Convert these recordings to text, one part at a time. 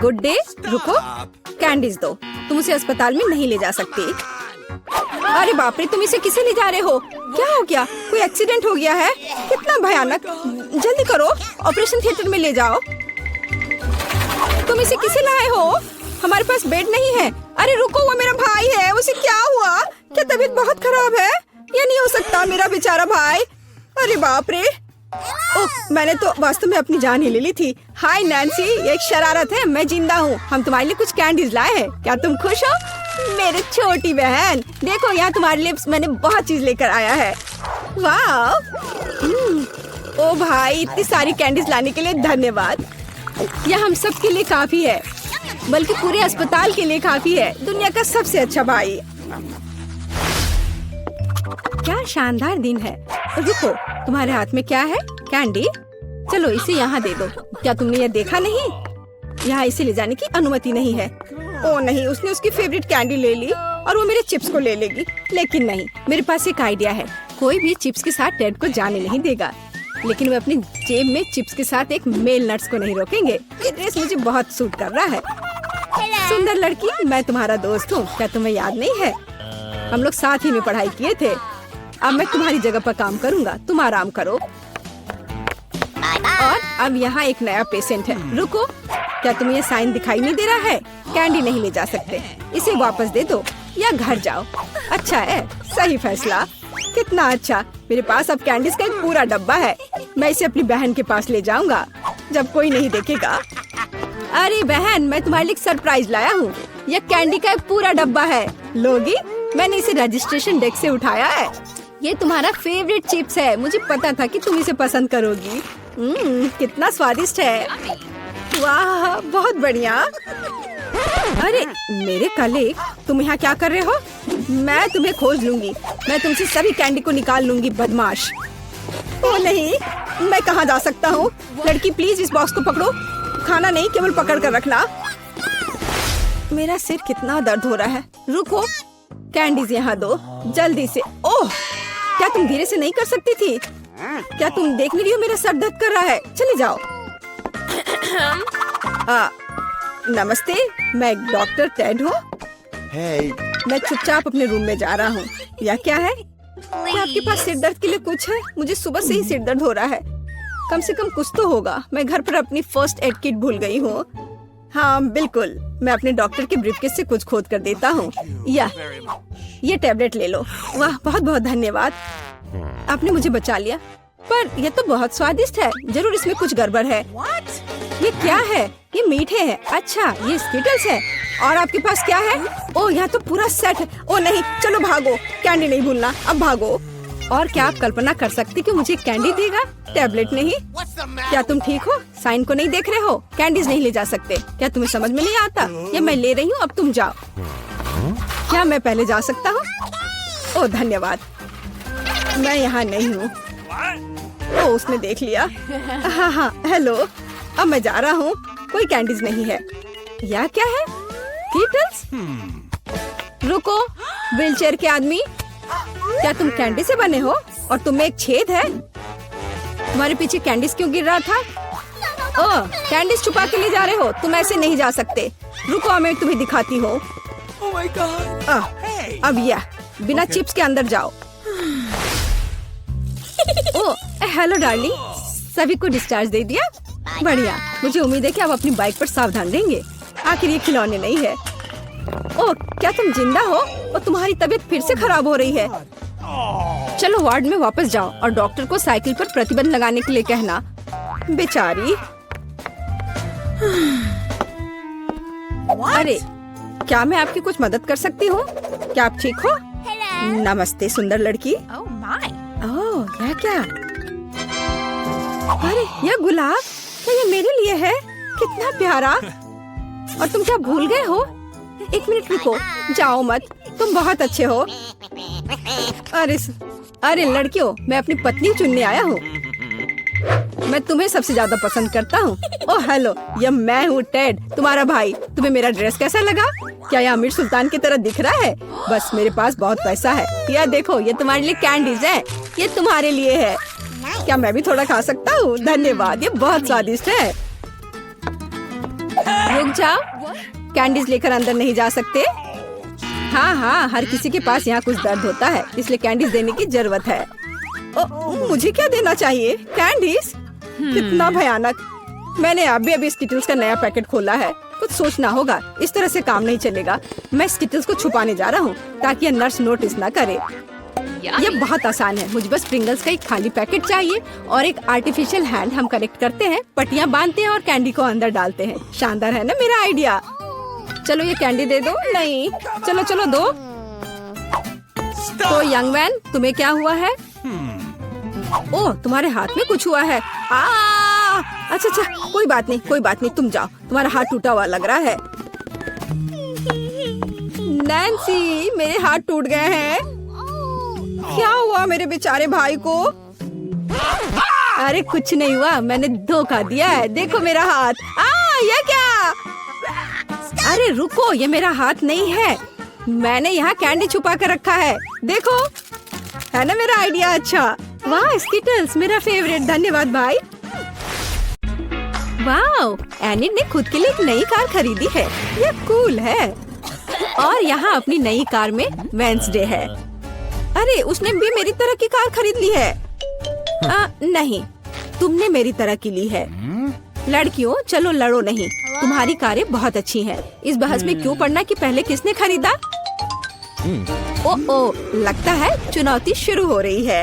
Good day. रुको, candies दो। तुम उसे अस्पताल में नहीं ले जा सकती। अरे बाप रे, तुम इसे किसे ले जा रहे हो? क्या हो गया? कोई एक्सीडेंट हो गया है? कितना भयानक। जल्दी करो, ऑपरेशन थिएटर में ले जाओ। तुम इसे किसे लाए हो? हमारे पास बेड नहीं है। अरे रुको, वो मेरा भाई है। उसे क्या हुआ? क्या तबीयत बहुत खराब है? ये नहीं हो सकता, मेरा बेचारा भाई। अरे बाप रे। ओह, मैंने तो वास्तव में अपनी जान ही ले ली थी। हाय नैन्सी, ये एक शरारत है। मैं जिंदा हूँ। हम तुम्हारे लिए कुछ कैंडीज लाए हैं। क्या तुम खुश हो? मेरी छोटी बहन, देखो यहाँ तुम्हारे लिए मैंने बहुत चीज लेकर आया है। वाह। ओ भाई, इतनी सारी कैंडीज लाने के लिए धन्यवाद। यह हम सब के लिए काफी है, बल्कि पूरे अस्पताल के लिए काफी है। दुनिया का सबसे अच्छा भाई। क्या शानदार दिन है। रुको, तुम्हारे हाथ में क्या है? कैंडी। चलो इसे यहाँ दे दो। क्या तुमने ये देखा नहीं? यहाँ इसे ले जाने की अनुमति नहीं है। ओ नहीं, उसने उसकी फेवरेट कैंडी ले ली और वो मेरे चिप्स को ले लेगी। लेकिन नहीं, मेरे पास एक आइडिया है। कोई भी चिप्स के साथ टेड को जाने नहीं देगा, लेकिन वे अपनी जेब में चिप्स के साथ एक मेल नट्स को नहीं रोकेंगे। ये ड्रेस मुझे बहुत सूट कर रहा है। सुंदर लड़की, मैं तुम्हारा दोस्त हूँ। क्या तुम्हें याद नहीं है? हम लोग साथ ही में पढ़ाई किए थे। अब मैं तुम्हारी जगह पर काम करूँगा, तुम आराम करो। और अब यहाँ एक नया पेशेंट है। रुको, क्या तुम्हें ये साइन दिखाई नहीं दे रहा है? कैंडी नहीं ले जा सकते। इसे वापस दे दो या घर जाओ। अच्छा है, सही फैसला। कितना अच्छा। मेरे पास अब कैंडीज का एक पूरा डब्बा है। मैं इसे अपनी बहन के पास ले जाऊंगा जब कोई नहीं देखेगा। अरे बहन, मैं तुम्हारे लिए एक सरप्राइज लाया हूँ। यह कैंडी का एक पूरा डब्बा है। लोगी? मैंने इसे रजिस्ट्रेशन डेस्क से उठाया है। ये तुम्हारा फेवरेट चिप्स है। मुझे पता था कि तुम इसे पसंद करोगी। कितना स्वादिष्ट है। वाह, बहुत बढ़िया। अरे मेरे कलीग, तुम यहाँ क्या कर रहे हो? मैं तुम्हें खोज लूंगी। मैं तुमसे सभी कैंडी को निकाल लूंगी, बदमाश। ओ नहीं, मैं कहाँ जा सकता हूँ? लड़की प्लीज इस बॉक्स को पकड़ो। खाना नहीं, केवल पकड़ कर रखना। मेरा सिर कितना दर्द हो रहा है। रुको, कैंडीज यहाँ दो जल्दी से। ओह, क्या तुम धीरे से नहीं कर सकती थी? क्या तुम देख नहीं रही हो मेरा सर दर्द कर रहा है? चले जाओ। नमस्ते, मैं डॉक्टर टेड हूँ। मैं चुपचाप अपने रूम में जा रहा हूँ। या क्या है? क्या आपके पास सिर दर्द के लिए कुछ है? मुझे सुबह से ही सिर दर्द हो रहा है। कम से कम कुछ तो होगा। मैं घर पर अपनी फर्स्ट एड किट भूल गई हूँ। हाँ बिल्कुल, मैं अपने डॉक्टर के ब्रीफकेस से कुछ खोद कर देता हूँ। या ये टैबलेट ले लो। वाह, बहुत बहुत धन्यवाद, आपने मुझे बचा लिया। पर यह तो बहुत स्वादिष्ट है। जरूर इसमें कुछ गड़बड़ है। ये क्या है? ये मीठे हैं। अच्छा, ये स्किटल्स है। और आपके पास क्या है? ओह, यहाँ तो पूरा सेट है। ओह नहीं, चलो भागो। कैंडी नहीं भूलना, अब भागो। और क्या आप कल्पना कर सकते कि मुझे कैंडी देगा, टैबलेट नहीं? क्या तुम ठीक हो? साइन को नहीं देख रहे हो? कैंडीज नहीं ले जा सकते। क्या तुम्हें समझ में नहीं आता? ये मैं ले रही हूँ, अब तुम जाओ। क्या मैं पहले जा सकता हूँ? ओह धन्यवाद, मैं यहाँ नहीं हूँ। ओह, उसने देख लिया। हाँ हाँ, हेलो। अब मैं जा रहा हूँ। कोई कैंडीज नहीं है। यह क्या है? कीटल्स? रुको, व्हीलचेयर के आदमी, क्या तुम कैंडी से बने हो? और तुम्हें एक छेद है? तुम्हारे पीछे कैंडीज क्यों गिर रहा था? ओह, कैंडीज छुपा के ले जा रहे हो? तुम ऐसे नहीं जा सकते। रुको, मैं तुम्हें दिखाती हूँ। Oh my God! अब यह बिना चिप्स के अंदर जाओ। ओह, हेलो डार्लिंग, सभी को डिस्चार्ज दे दिया? बढ़िया, मुझे उम्मीद है कि आप अपनी बाइक पर सावधान रहेंगे। आखिर ये खिलौने नहीं है। ओह, क्या तुम जिंदा हो? और तुम्हारी तबीयत फिर से खराब हो रही है। चलो वार्ड में वापस जाओ और डॉक्टर को साइकिल पर प्रतिबंध लगाने के लिए कहना। बेचारी। अरे, क्या मैं आपकी कुछ मदद कर सकती हूँ? क्या आप ठीक हो? नमस्ते सुंदर लड़की। Oh my! ओह, यह क्या? अरे, यह गुलाब, क्या ये मेरे लिए है? कितना प्यारा। और तुम क्या भूल गए हो? एक मिनट रुको, जाओ मत, तुम बहुत अच्छे हो। अरे लड़कियों, मैं अपनी पत्नी चुनने आया हूँ। मैं तुम्हें सबसे ज्यादा पसंद करता हूँ। ओह हेलो, यह मैं हूँ टेड, तुम्हारा भाई। तुम्हें मेरा ड्रेस कैसा लगा? क्या यह अमीर सुल्तान की तरह दिख रहा है? बस मेरे पास बहुत पैसा है। यह देखो, ये तुम्हारे लिए कैंडीज है। ये तुम्हारे लिए है। क्या मैं भी थोड़ा खा सकता हूँ? धन्यवाद, ये बहुत स्वादिष्ट है। रुक जाओ, कैंडीज लेकर अंदर नहीं जा सकते। हाँ हाँ, हर किसी के पास यहाँ कुछ दर्द होता है, इसलिए कैंडीज देने की जरूरत है। मुझे क्या देना चाहिए? कैंडीज? कितना भयानक। मैंने अभी स्किटल्स का नया पैकेट खोला है, कुछ सोचना होगा, इस तरह से काम नहीं चलेगा। मैं स्किटल्स को छुपाने जा रहा हूँ ताकि ये नर्स नोटिस ना करे। ये बहुत आसान है, मुझे बस प्रिंगल्स का एक खाली पैकेट चाहिए और एक आर्टिफिशियल हैंड हम कलेक्ट करते हैं, पट्टियाँ बांधते हैं और कैंडी को अंदर डालते हैं। शानदार है ना मेरा आइडिया? चलो ये कैंडी दे दो। नहीं, चलो चलो दो। तो यंग मैन, तुम्हें क्या हुआ है? ओह, तुम्हारे हाथ में कुछ हुआ है। अच्छा, कोई बात नहीं, तुम जाओ, तुम्हारा हाथ टूटा हुआ लग रहा है। नैन्सी, मेरे हाथ टूट गए हैं। क्या हुआ मेरे बेचारे भाई को? अरे कुछ नहीं हुआ, मैंने धोखा दिया है। देखो मेरा हाथ। ये क्या? अरे रुको, ये मेरा हाथ नहीं है, मैंने यहाँ कैंडी छुपा कर रखा है। देखो, है ना मेरा आइडिया अच्छा? वाह स्किटल्स, मेरा फेवरेट, धन्यवाद भाई। वाह, एनिट ने खुद के लिए एक नई कार खरीदी है, ये कूल है। और यहाँ अपनी नई कार में वेंसडे है। अरे उसने भी मेरी तरह की कार खरीद ली है। नहीं, तुमने मेरी तरह की ली है। लड़कियों चलो लड़ो नहीं, तुम्हारी कारें बहुत अच्छी हैं। इस बहस में क्यों पड़ना कि पहले किसने खरीदा? ओ, लगता है चुनौती शुरू हो रही है।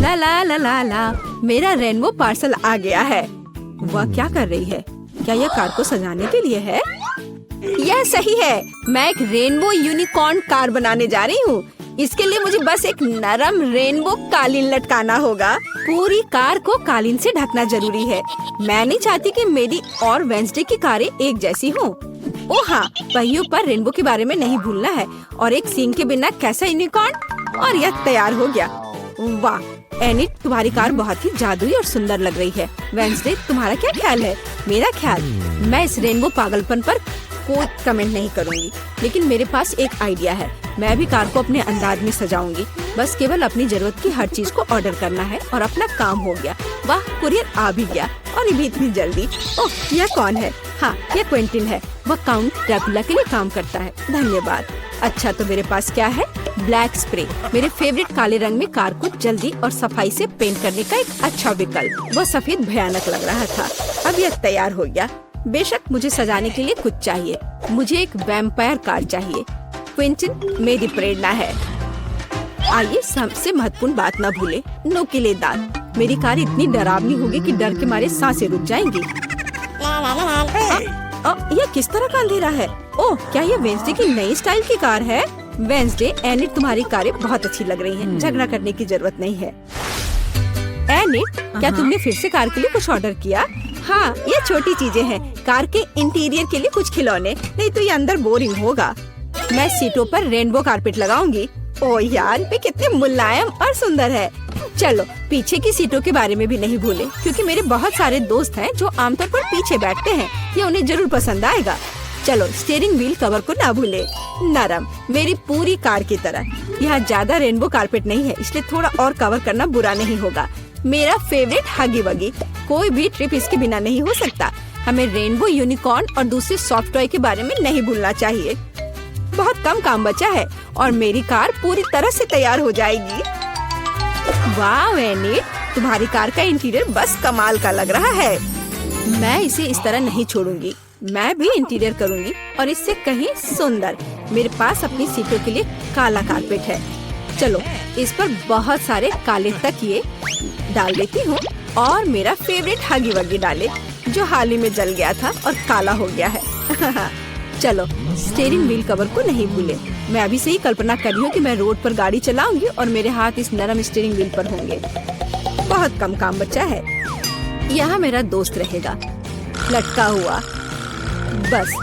ला ला ला ला ला, मेरा रेनबो पार्सल आ गया है। वह क्या कर रही है? क्या यह कार को सजाने के लिए है? यह सही है, मैं एक रेनबो यूनिकॉर्न कार बनाने जा रही हूँ। इसके लिए मुझे बस एक नरम रेनबो कालीन लटकाना होगा। पूरी कार को कालीन से ढकना जरूरी है। मैं नहीं चाहती कि मेरी और वेंसडे की कारें एक जैसी हों। ओह हाँ, पहियों पर रेनबो के बारे में नहीं भूलना है। और एक सींग के बिना कैसा यूनिकॉर्न? और यह तैयार हो गया। वाह एनिट, तुम्हारी कार बहुत ही जादुई और सुंदर लग रही है। वेंसडे, तुम्हारा क्या ख्याल है? मेरा ख्याल, मैं इस रेनबो पागलपन पर कोई कमेंट नहीं करूंगी, लेकिन मेरे पास एक आइडिया है। मैं भी कार को अपने अंदाज में सजाऊंगी। बस केवल अपनी जरूरत की हर चीज को ऑर्डर करना है और अपना काम हो गया। वाह, कुरियर आ भी गया और ये भी इतनी जल्दी। ओह, यह कौन है? हाँ, यह क्विंटिन है। वह काउंट ड्रैकुला के लिए काम करता है। धन्यवाद। अच्छा, तो मेरे पास क्या है? ब्लैक स्प्रे, मेरे फेवरेट काले रंग में कार को जल्दी और सफाई से पेंट करने का एक अच्छा विकल्प। वह सफेद भयानक लग रहा था, अब यह तैयार हो गया। बेशक मुझे सजाने के लिए कुछ चाहिए। मुझे एक वैम्पायर कार चाहिए। क्विंटिन मेरी प्रेरणा है। आइए सबसे महत्वपूर्ण बात न भूले, नुकीले दांत। मेरी कार इतनी डरावनी होगी कि डर के मारे सांसें रुक जाएंगी। यह किस तरह का अंधेरा है? ओह, क्या यह वेंसडे की नई स्टाइल की कार है? वेंसडे, एनिट, तुम्हारी कारें बहुत अच्छी लग रही हैं। झगड़ा करने की जरूरत नहीं है। एनिट, क्या तुमने फिर से कार के लिए कुछ ऑर्डर किया? हाँ, ये छोटी चीजें हैं। कार के इंटीरियर के लिए कुछ खिलौने, नहीं तो ये अंदर बोरिंग होगा। मैं सीटों पर रेनबो कारपेट लगाऊंगी। ओह यार, ये कितने मुलायम और सुंदर है। चलो पीछे की सीटों के बारे में भी नहीं भूले, क्योंकि मेरे बहुत सारे दोस्त हैं जो आमतौर पर पीछे बैठते हैं। ये उन्हें जरूर पसंद आएगा। चलो स्टीयरिंग व्हील कवर को ना भूले, नरम, मेरी पूरी कार की तरह। यहाँ ज्यादा रेनबो कारपेट नहीं है, इसलिए थोड़ा और कवर करना बुरा नहीं होगा। मेरा फेवरेट हगी वगी, कोई भी ट्रिप इसके बिना नहीं हो सकता। हमें रेनबो यूनिकॉर्न और दूसरे सॉफ्ट टॉय के बारे में नहीं भूलना चाहिए। बहुत कम काम बचा है और मेरी कार पूरी तरह से तैयार हो जाएगी। वाह एनिट, तुम्हारी कार का इंटीरियर बस कमाल का लग रहा है। मैं इसे इस तरह नहीं छोड़ूंगी, मैं भी इंटीरियर करूंगी और इससे कहीं सुंदर। मेरे पास अपनी सीटों के लिए काला कारपेट है। चलो इस पर बहुत सारे काले तकिए डाल देती हूँ और मेरा फेवरेट हगी वगी डाले, जो हाल ही में जल गया था और काला हो गया है। चलो स्टीयरिंग व्हील कवर को नहीं भूले। मैं अभी से ही कल्पना कर रही हूँ कि मैं रोड पर गाड़ी चलाऊंगी और मेरे हाथ इस नरम स्टीयरिंग व्हील पर होंगे। बहुत कम काम बचा है। यहाँ मेरा दोस्त रहेगा, लटका हुआ, बस।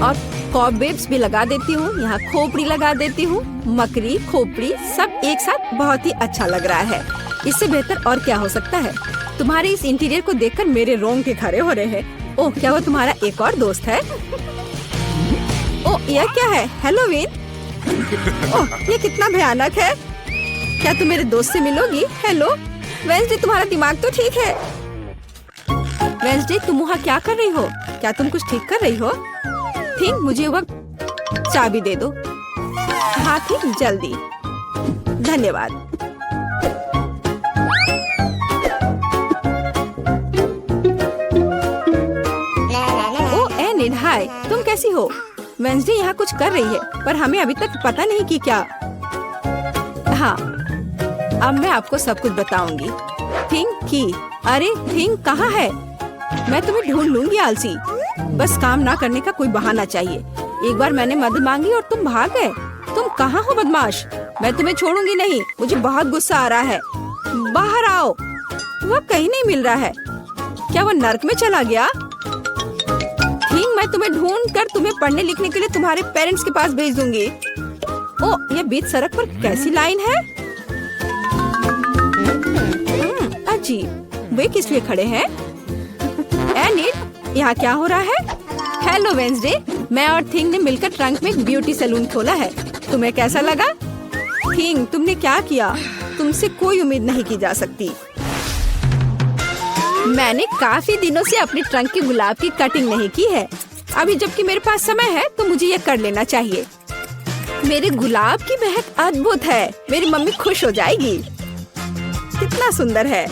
और कॉबवेब्स भी लगा देती हूँ, यहाँ खोपड़ी लगा देती हूँ। मकड़ी, खोपड़ी सब एक साथ बहुत ही अच्छा लग रहा है। इससे बेहतर और क्या हो सकता है? तुम्हारे इस इंटीरियर को देखकर मेरे रोंगटे खड़े हो रहे हैं। ओह, क्या वो तुम्हारा एक और दोस्त है? ओह, यह क्या है? हेलोवीन? ओह, ये कितना भयानक है। क्या तुम मेरे दोस्त से मिलोगी? हेलो वेंसडे, तुम्हारा दिमाग तो ठीक है? वेंसडे, तुम वहाँ क्या कर रही हो? क्या तुम कुछ ठीक कर रही हो? थिंक, मुझे वक्त चाबी दे दो। हाँ थिंक, जल्दी। धन्यवाद। ओ एनिड, हाय, तुम कैसी हो? वेंसडे यहाँ कुछ कर रही है, पर हमें अभी तक पता नहीं कि क्या। हाँ, अब मैं आपको सब कुछ बताऊंगी। थिंक की, अरे थिंक कहाँ है? मैं तुम्हें ढूंढ लूंगी आलसी। बस काम ना करने का कोई बहाना चाहिए। एक बार मैंने मदद मांगी और तुम भाग गए। तुम कहाँ हो बदमाश? मैं तुम्हें छोड़ूंगी नहीं। मुझे बहुत गुस्सा आ रहा है। बाहर आओ। वह कहीं नहीं मिल रहा है। क्या वो नर्क में चला गया? थिंक, मैं तुम्हें ढूंढ कर तुम्हें पढ़ने लिखने के लिए तुम्हारे पेरेंट्स के पास भेज दूंगी। ओ, ये बीच सड़क पर कैसी लाइन है? अजीब, वे किस लिए खड़े हैं? एनिड, यहाँ क्या हो रहा है? हेलो वेंसडे, मैं और थिंग ने मिलकर ट्रंक में एक ब्यूटी सैलून खोला है। तुम्हें कैसा लगा? थिंग, तुमने क्या किया? तुमसे कोई उम्मीद नहीं की जा सकती। मैंने काफी दिनों से अपने ट्रंक के गुलाब की कटिंग नहीं की है। अभी जबकि मेरे पास समय है तो मुझे ये कर लेना चाहिए। मेरे गुलाब की महक अद्भुत है। मेरी मम्मी खुश हो जाएगी। कितना सुंदर है।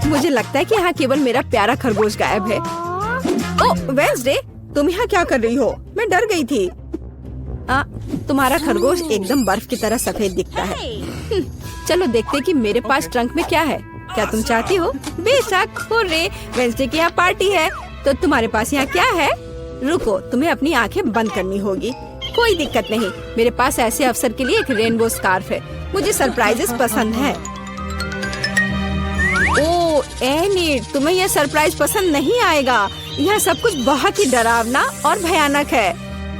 मुझे लगता है कि यहाँ केवल मेरा प्यारा खरगोश गायब है। ओ वेंसडे, तुम यहाँ क्या कर रही हो? मैं डर गई थी। तुम्हारा खरगोश एकदम बर्फ की तरह सफेद दिखता है। चलो देखते कि मेरे पास ट्रंक में क्या है। क्या तुम चाहती हो? बेशक। हुर्रे, वेंसडे की यहाँ पार्टी है। तो तुम्हारे पास यहाँ क्या है? रुको, तुम्हें अपनी आंखें बंद करनी होगी। कोई दिक्कत नहीं, मेरे पास ऐसे अवसर के लिए एक रेनबो स्कार्फ है। मुझे सरप्राइजेस पसंद है। ओ एनिड, तुम्हें यह सरप्राइज पसंद नहीं आएगा। यह सब कुछ बहुत ही डरावना और भयानक है।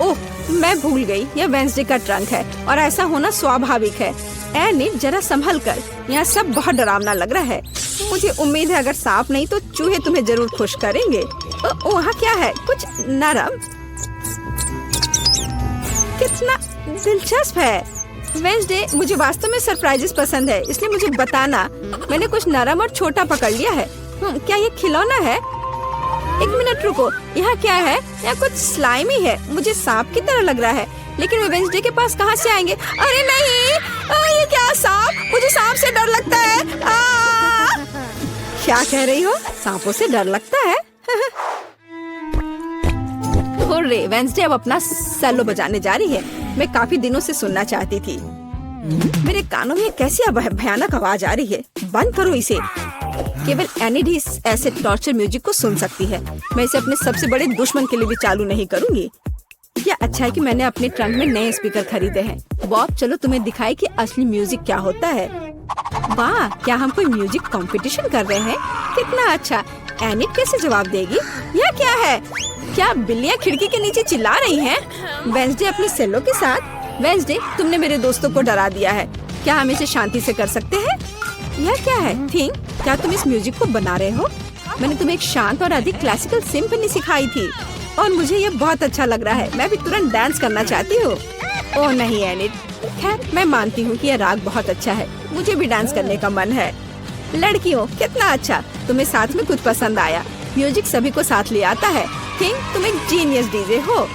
ओह, मैं भूल गई, यह वेंसडे का ट्रंक है और ऐसा होना स्वाभाविक है। एनिड, जरा संभल कर। यहाँ सब बहुत डरावना लग रहा है। मुझे उम्मीद है अगर सांप नहीं तो चूहे तुम्हें जरूर खुश करेंगे। वहाँ क्या है? कुछ नरम। कितना दिलचस्प है। वेंसडे, मुझे वास्तव में सरप्राइजेस पसंद है, इसलिए मुझे बताना। मैंने कुछ नरम और छोटा पकड़ लिया है। क्या ये खिलौना है? एक मिनट रुको, यहाँ क्या है? यहाँ कुछ स्लाइमी है। मुझे सांप की तरह लग रहा है, लेकिन वे वेंसडे के पास कहाँ से आएंगे? अरे नहीं, ये क्या सांप? मुझे सांप से डर लगता है। क्या कह रही हो? सांपों से डर लगता है? हुर्रे, वेंसडे अब अपना सेलो बजाने जा रही है। मैं काफी दिनों से सुनना चाहती थी। मेरे कानों में कैसी भयानक आवाज आ रही है। बंद करो इसे। केवल एनिड ही ऐसे टॉर्चर म्यूजिक को सुन सकती है। मैं इसे अपने सबसे बड़े दुश्मन के लिए भी चालू नहीं करूंगी। क्या अच्छा है कि मैंने अपने ट्रंक में नए स्पीकर खरीदे हैं। बॉब, चलो तुम्हें दिखाई कि असली म्यूजिक क्या होता है। वाह, क्या हम कोई म्यूजिक कंपटीशन कर रहे हैं? कितना अच्छा। एनिड कैसे जवाब देगी? यह क्या है? क्या बिल्लियाँ खिड़की के नीचे चिल्ला रही हैं? वेंसडे अपने सेलो के साथ। वेंसडे, तुमने मेरे दोस्तों को डरा दिया है। क्या हम इसे शांति से कर सकते हैं? यह क्या है? थिंक, क्या तुम इस म्यूजिक को बना रहे हो? मैंने तुम्हें एक शांत और अधिक क्लासिकल सिम्फनी सिखाई थी और मुझे ये बहुत अच्छा लग रहा है। मैं भी तुरंत डांस करना चाहती हूँ। ओह नहीं एनिड, खैर मैं मानती हूँ कि यह राग बहुत अच्छा है। मुझे भी डांस करने का मन है। लड़कियों, कितना अच्छा, तुम्हें साथ में कुछ पसंद आया। म्यूजिक सभी को साथ ले आता है। थिंक, तुम एक जीनियस डीजे हो।